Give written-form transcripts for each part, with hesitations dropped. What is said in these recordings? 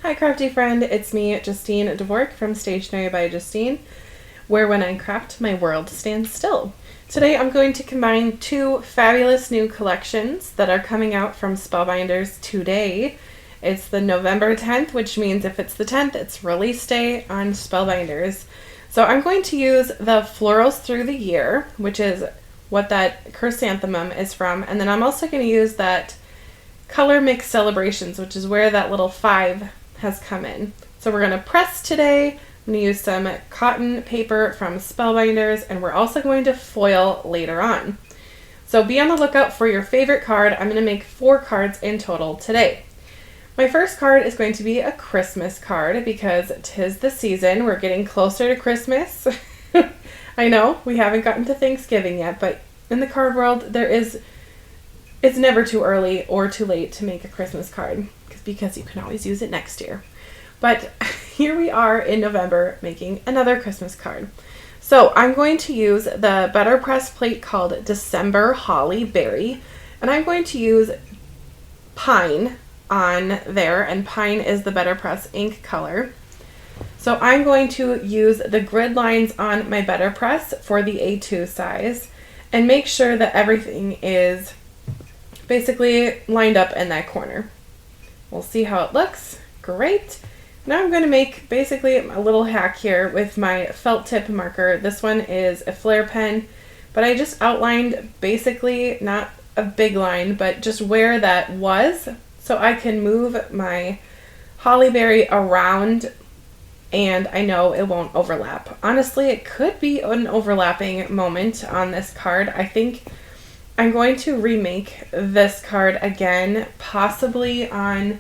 Hi Crafty friend, it's me, Justine Dvork from Stationery by Justine, where when I craft, my world stands still. Today I'm going to combine two fabulous new collections that are coming out from Spellbinders today. It's the November 10th, which means if it's the 10th, it's release day on Spellbinders. So I'm going to use the Florals Through the Year, which is what that chrysanthemum is from, and then I'm also going to use that Color Mix Celebrations, which is where that little 5 has come in. So we're going to press today. I'm going to use some cotton paper from Spellbinders, and we're also going to foil later on. So be on the lookout for your favorite card. I'm going to make 4 cards in total today. My first card is going to be a Christmas card because 'tis the season. We're getting closer to Christmas. I know we haven't gotten to Thanksgiving yet, but in the card world, it's never too early or too late to make a Christmas card because you can always use it next year. But here we are in November making another Christmas card. So I'm going to use the BetterPress plate called December Holly Berry, and I'm going to use Pine on there, and Pine is the BetterPress ink color. So I'm going to use the grid lines on my BetterPress for the A2 size and make sure that everything is basically lined up in that corner. We'll see how it looks. Great. Now I'm going to make basically a little hack here with my felt tip marker. This one is a Flair pen, but I just outlined basically not a big line, but just where that was, so I can move my holly berry around and I know it won't overlap. Honestly, it could be an overlapping moment on this card. I think I'm going to remake this card again, possibly on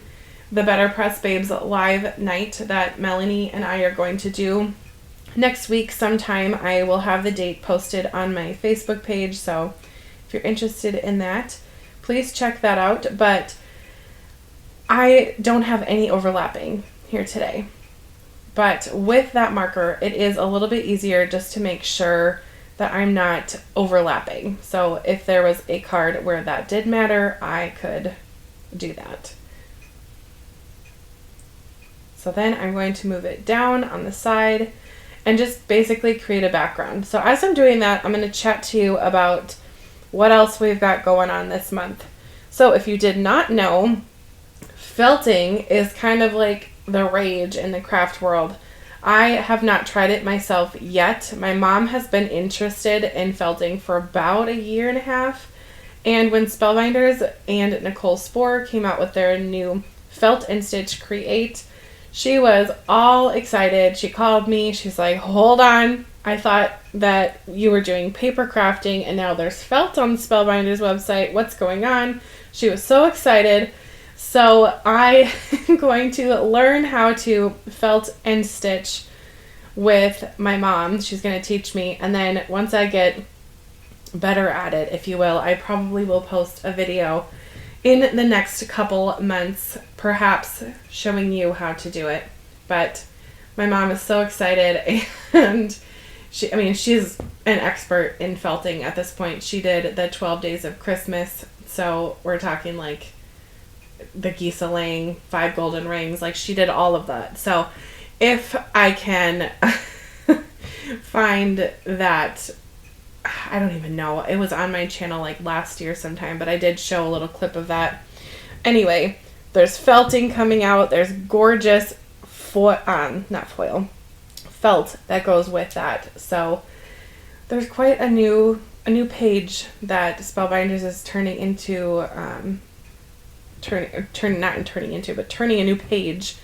the BetterPress Babes live night that Melanie and I are going to do next week sometime. I will have the date posted on my Facebook page, so if you're interested in that, please check that out. But I don't have any overlapping here today. But with that marker, it is a little bit easier just to make sure that I'm not overlapping. So if there was a card where that did matter, I could do that. So then I'm going to move it down on the side and just basically create a background. So as I'm doing that, I'm going to chat to you about what else we've got going on this month. So if you did not know, felting is kind of like the rage in the craft world. I have not tried it myself yet. My mom has been interested in felting for about 1.5 years. And when Spellbinders and Nicole Spohr came out with their new Felt and Stitch Create, she was all excited. She called me. She's like, hold on. I thought that you were doing paper crafting and now there's felt on Spellbinders website. What's going on? She was so excited. So I am going to learn how to felt and stitch with my mom. She's going to teach me. And then once I get better at it, if you will, I probably will post a video in the next couple months, perhaps showing you how to do it. But my mom is so excited, and she's an expert in felting at this point. She did the 12 Days of Christmas, so we're talking like the geese laying 5 golden rings. Like, she did all of that. So if I can find that, I don't even know, it was on my channel like last year sometime, but I did show a little clip of that. Anyway, there's felting coming out. There's gorgeous felt that goes with that. So there's quite a new page that Spellbinders is turning into, turning a new page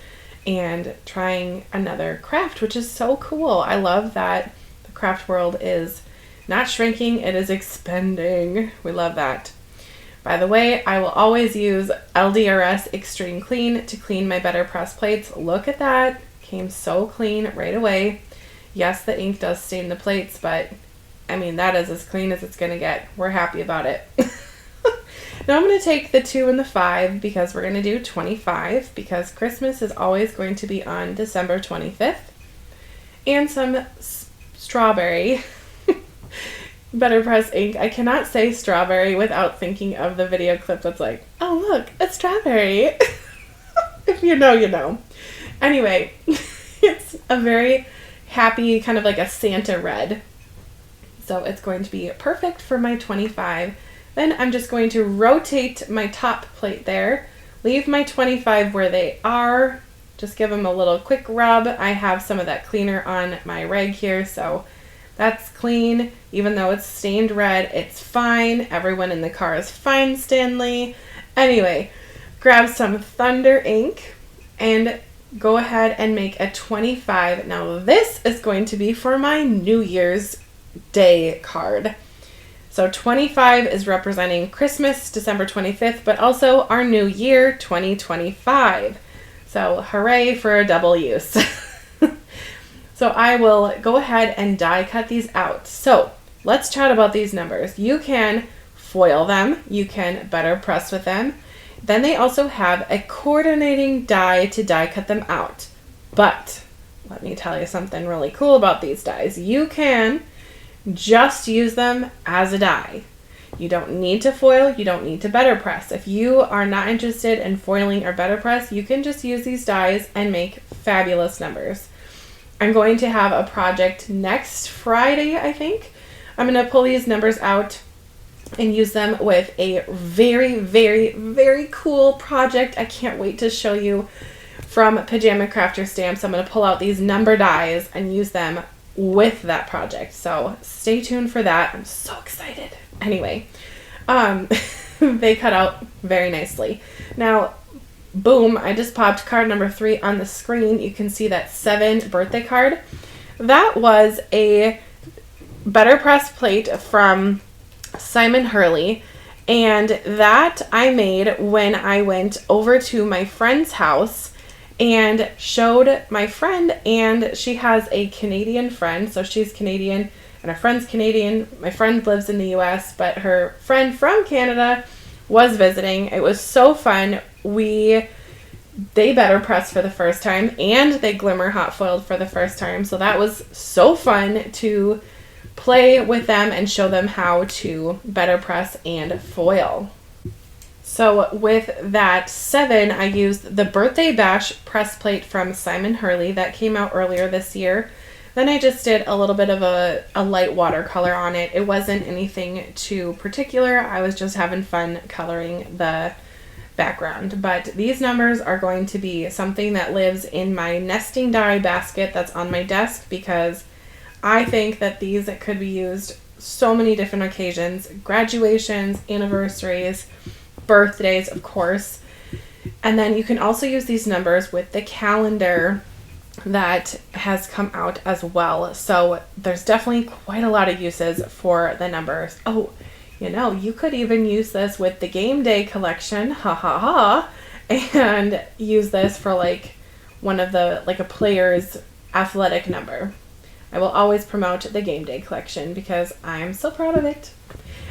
and trying another craft, which is so cool. I love that the craft world is not shrinking, it is expanding. We love that. By the way, I will always use LDRS Extreme Clean to clean my BetterPress plates. Look at that. Came so clean right away. Yes, the ink does stain the plates, but I mean, that is as clean as it's going to get. We're happy about it. Now I'm going to take the 2 and the 5 because we're going to do 25 because Christmas is always going to be on December 25th. And some strawberry BetterPress ink. I cannot say strawberry without thinking of the video clip that's like, oh look, a strawberry. If you know, you know. Anyway, it's a very happy, kind of like a Santa red. So it's going to be perfect for my 25. Then I'm just going to rotate my top plate there, leave my 25 where they are, just give them a little quick rub. I have some of that cleaner on my rag here, so that's clean. Even though it's stained red, it's fine. Everyone in the car is fine, Stanley. Anyway, grab some Thunder ink and go ahead and make a 25. Now this is going to be for my New Year's Day card. So 25 is representing Christmas, December 25th, but also our new year, 2025. So hooray for a double use. So I will go ahead and die cut these out. So let's chat about these numbers. You can foil them. You can better press with them. Then they also have a coordinating die to die cut them out. But let me tell you something really cool about these dies. You can just use them as a die. You don't need to foil, you don't need to better press. If you are not interested in foiling or better press, you can just use these dies and make fabulous numbers. I'm going to have a project next Friday, I think. I'm going to pull these numbers out and use them with a very, very, very cool project. I can't wait to show you from Pajama Crafter Stamps. I'm going to pull out these number dies and use them with that project. So stay tuned for that. I'm so excited. Anyway, they cut out very nicely. Now, boom, I just popped card number 3 on the screen. You can see that 7 birthday card. That was a better press plate from Simon Hurley, and that I made when I went over to my friend's house and showed my friend, and she has a Canadian friend, so she's Canadian and her friend's Canadian. My friend lives in the US, but her friend from Canada was visiting. It was so fun. They better pressed for the first time, and they glimmer hot foiled for the first time, so that was so fun to play with them and show them how to better press and foil. So with that 7, I used the Birthday Bash press plate from Simon Hurley that came out earlier this year. Then I just did a little bit of a light watercolor on it. It wasn't anything too particular. I was just having fun coloring the background. But these numbers are going to be something that lives in my nesting die basket that's on my desk, because I think that these could be used so many different occasions: graduations, anniversaries, birthdays, of course. And then you can also use these numbers with the calendar that has come out as well. So there's definitely quite a lot of uses for the numbers. Oh, you could even use this with the game day collection, ha ha ha, and use this for like one of the, like a player's athletic number. I will always promote the game day collection because I'm so proud of it.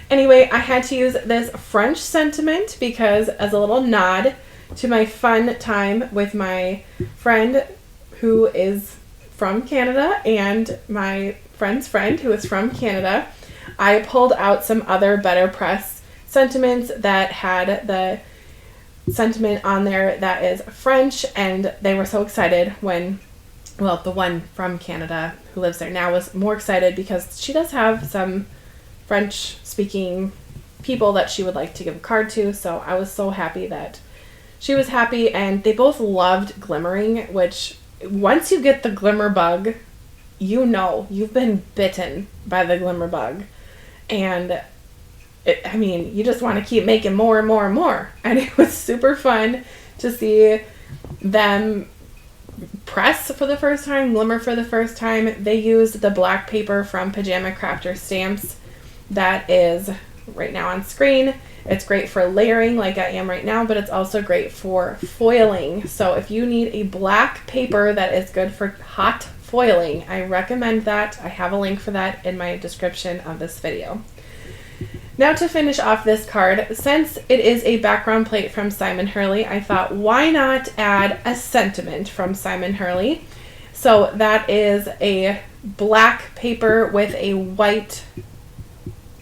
Anyway, I had to use this French sentiment because as a little nod to my fun time with my friend who is from Canada and my friend's friend who is from Canada, I pulled out some other better press sentiments that had the sentiment on there that is French, and they were so excited when, well, the one from Canada who lives there now was more excited because she does have some French speaking people that she would like to give a card to. So I was so happy that she was happy, and they both loved glimmering, which once you get the glimmer bug, you've been bitten by the glimmer bug. And you just want to keep making more and more and more. And it was super fun to see them press for the first time, glimmer for the first time. They used the black paper from Pajama Crafter Stamps that is right now on screen. It's great for layering like I am right now, but it's also great for foiling. So if you need a black paper that is good for hot foiling, I recommend that. I have a link for that in my description of this video. Now to finish off this card, since it is a background plate from Simon Hurley, I thought, why not add a sentiment from Simon Hurley? So that is a black paper with a white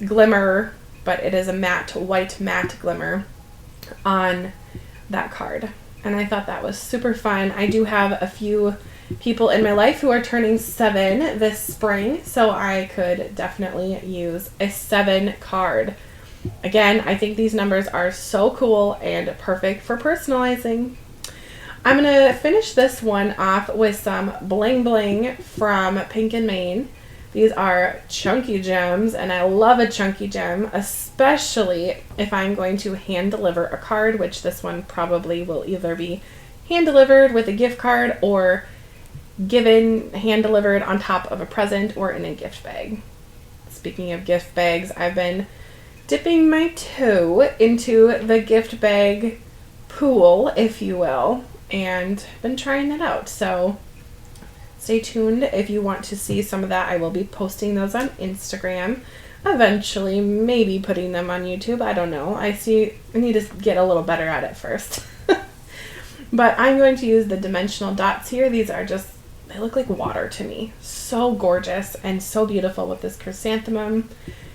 glimmer, but it is a white matte glimmer on that card. and I thought that was super fun. I do have a few people in my life who are turning 7 this spring, so I could definitely use a 7 card. Again, I think these numbers are so cool and perfect for personalizing. I'm going to finish this one off with some bling bling from Pink and Main. These are chunky gems, and I love a chunky gem, especially if I'm going to hand deliver a card, which this one probably will either be hand delivered with a gift card or given hand delivered on top of a present or in a gift bag. Speaking of gift bags, I've been dipping my toe into the gift bag pool, if you will, and been trying that out. So stay tuned if you want to see some of that. I will be posting those on Instagram. Eventually, maybe putting them on YouTube. I don't know. I need to get a little better at it first. But I'm going to use the dimensional dots here. These are just, they look like water to me. So gorgeous and so beautiful with this chrysanthemum.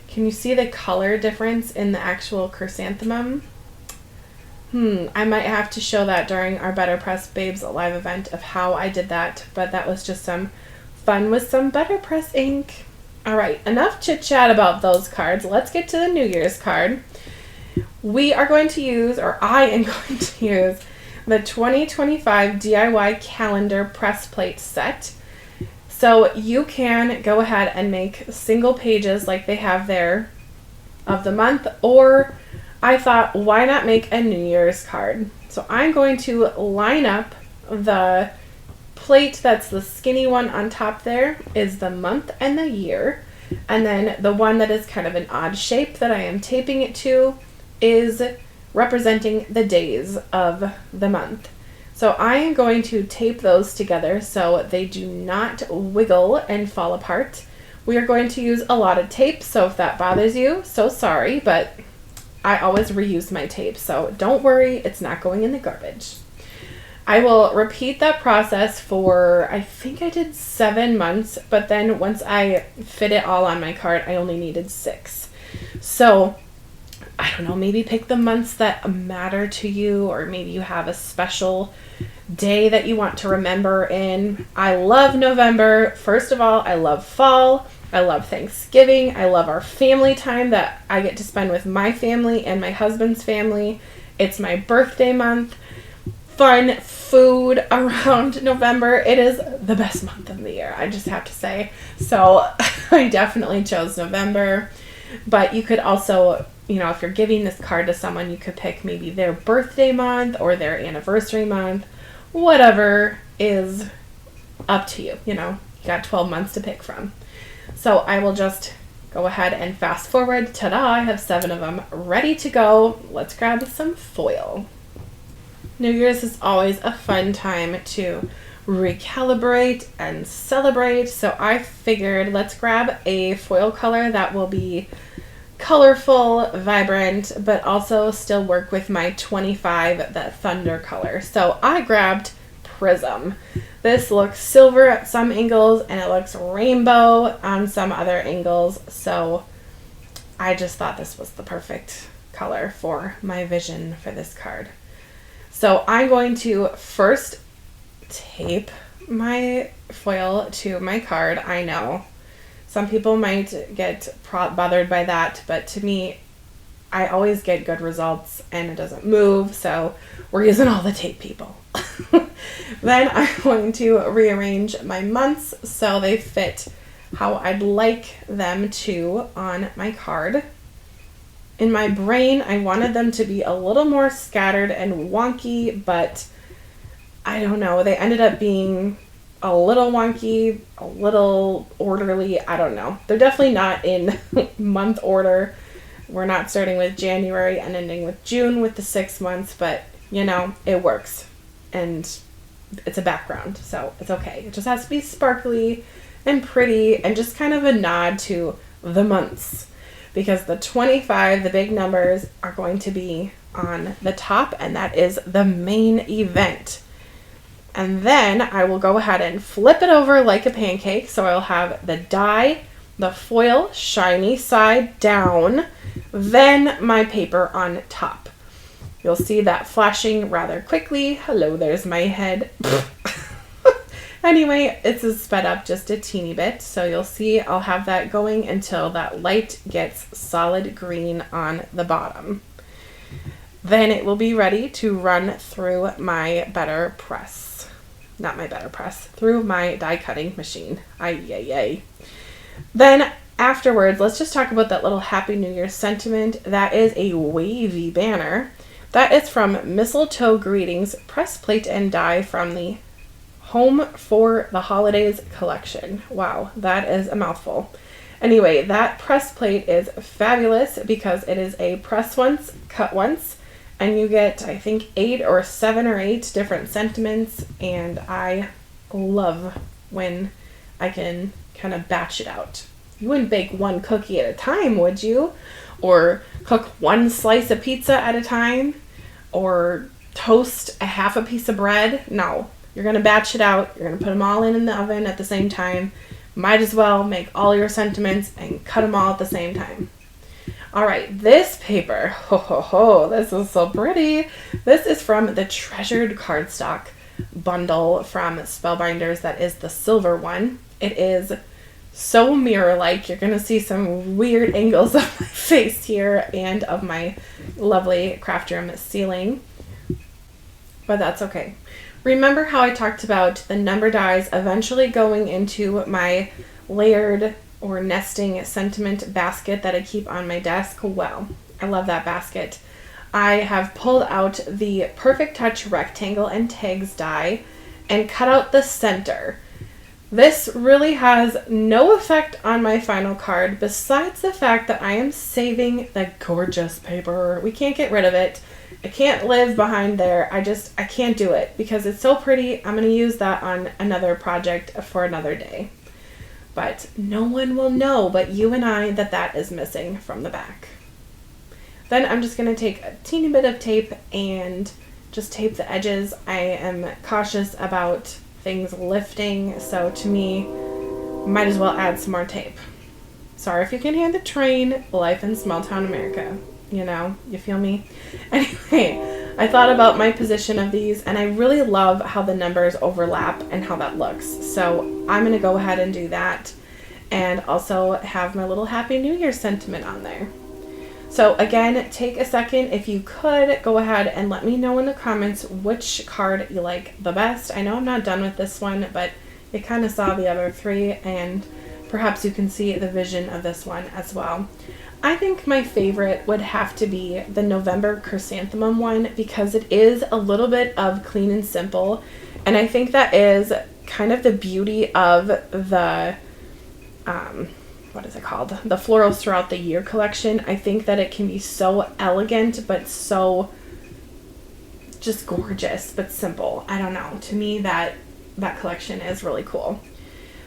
Can you see the color difference in the actual chrysanthemum? I might have to show that during our BetterPress Babes live event of how I did that, but that was just some fun with some BetterPress ink. All right, enough chit chat about those cards. Let's get to the New Year's card. We are going to use, or I am going to use, the 2025 DIY calendar press plate set. So you can go ahead and make single pages like they have there of the month, or I thought, why not make a New Year's card? So I'm going to line up the plate that's the skinny one on top there is the month and the year. And then the one that is kind of an odd shape that I am taping it to is representing the days of the month. So I am going to tape those together so they do not wiggle and fall apart. We are going to use a lot of tape, so if that bothers you, so sorry, but I always reuse my tape, so don't worry, it's not going in the garbage. I will repeat that process for, I think I did 7 months, but then once I fit it all on my card, I only needed 6. So, I don't know, maybe pick the months that matter to you, or maybe you have a special day that you want to remember in. I love November. First of all, I love fall. I love Thanksgiving. I love our family time that I get to spend with my family and my husband's family. It's my birthday month. Fun food around November. It is the best month of the year, I just have to say. So I definitely chose November. But you could also, if you're giving this card to someone, you could pick maybe their birthday month or their anniversary month. Whatever is up to you. You got 12 months to pick from. So I will just go ahead and fast forward. Ta-da, I have 7 of them ready to go. Let's grab some foil. New Year's is always a fun time to recalibrate and celebrate. So I figured let's grab a foil color that will be colorful, vibrant, but also still work with my 25, that thunder color. So I grabbed Prism. This looks silver at some angles and it looks rainbow on some other angles. So I just thought this was the perfect color for my vision for this card. So I'm going to first tape my foil to my card. I know some people might get bothered by that, but to me, I always get good results and it doesn't move, so we're using all the tape, people. Then I'm going to rearrange my months so they fit how I'd like them to on my card. In my brain, I wanted them to be a little more scattered and wonky, but I don't know. They ended up being a little wonky, a little orderly. I don't know. They're definitely not in month order. We're not starting with January and ending with June with the 6 months, but it works. And it's a background, so it's okay. It just has to be sparkly and pretty and just kind of a nod to the months. Because the 25, the big numbers, are going to be on the top, and that is the main event. And then I will go ahead and flip it over like a pancake. So I'll have the die, the foil, shiny side down, then my paper on top. You'll see that flashing rather quickly. Hello, there's my head. Anyway, it's sped up just a teeny bit, so you'll see I'll have that going until that light gets solid green on the bottom. Then it will be ready to run through my BetterPress. Not my BetterPress, through my die cutting machine. Ay. Then afterwards, let's just talk about that little Happy New Year sentiment. That is a wavy banner. That is from Mistletoe Greetings Press Plate and Die from the Home for the Holidays collection. Wow, that is a mouthful. Anyway, that press plate is fabulous because it is a press once, cut once, and you get, I think, 7 or 8 different sentiments, and I love when I can kind of batch it out. You wouldn't bake one cookie at a time, would you? Or cook one slice of pizza at a time? Or toast a half a piece of bread? No. You're going to batch it out. You're going to put them all in the oven at the same time. Might as well make all your sentiments and cut them all at the same time. All right, this paper, this is so pretty. This is from the Treasured Cardstock bundle from Spellbinders. That is the silver one. It is so mirror-like. You're going to see some weird angles of my face here and of my lovely craft room ceiling. But that's okay. Remember how I talked about the number dies eventually going into my layered or nesting sentiment basket that I keep on my desk? Well, I love that basket. I have pulled out the Perfect Touch rectangle and tags die and cut out the center. This really has no effect on my final card besides the fact that I am saving the gorgeous paper. We can't get rid of it. I can't live behind there. I can't do it because it's so pretty. I'm going to use that on another project for another day. But no one will know but you and I that that is missing from the back. Then I'm just going to take a teeny bit of tape and just tape the edges. I am cautious about things lifting, so to me, might as well add some more tape. Sorry if you can hear the train. Life in small town America. You know, you feel me? Anyway, I thought about my position of these and I really love how the numbers overlap and how that looks. So I'm going to go ahead and do that and also have my little Happy New Year sentiment on there. So again, take a second, if you could, go ahead and let me know in the comments which card you like the best. I know I'm not done with this one, but you kind of saw the other 3 and perhaps you can see the vision of this one as well. I think my favorite would have to be the November Chrysanthemum one because it is a little bit of clean and simple, and I think that is kind of the beauty of the what is it called? The Florals Throughout the Year collection. I think that it can be so elegant but so just gorgeous but simple. I don't know. To me that collection is really cool.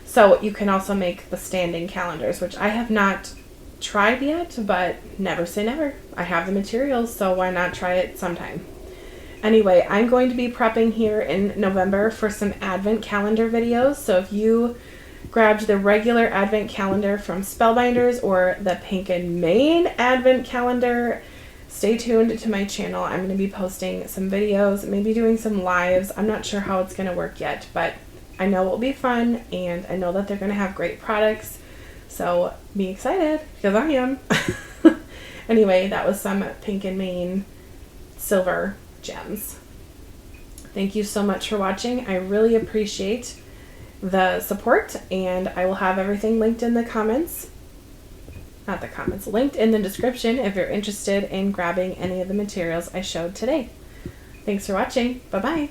So you can also make the standing calendars, which I have not tried yet, but never say never. I have the materials, so why not try it sometime? Anyway, I'm going to be prepping here in November for some advent calendar videos, so if you grabbed the regular advent calendar from Spellbinders or the Pink and Main advent calendar, stay tuned to my channel. I'm going to be posting some videos, maybe doing some lives. I'm not sure how it's going to work yet, but I know it will be fun, and I know that they're going to have great products. So be excited, because I am. Anyway, that was some Pink and Main silver gems. Thank you so much for watching. I really appreciate the support, and I will have everything linked in the comments. Not the comments, linked in the description if you're interested in grabbing any of the materials I showed today. Thanks for watching. Bye-bye.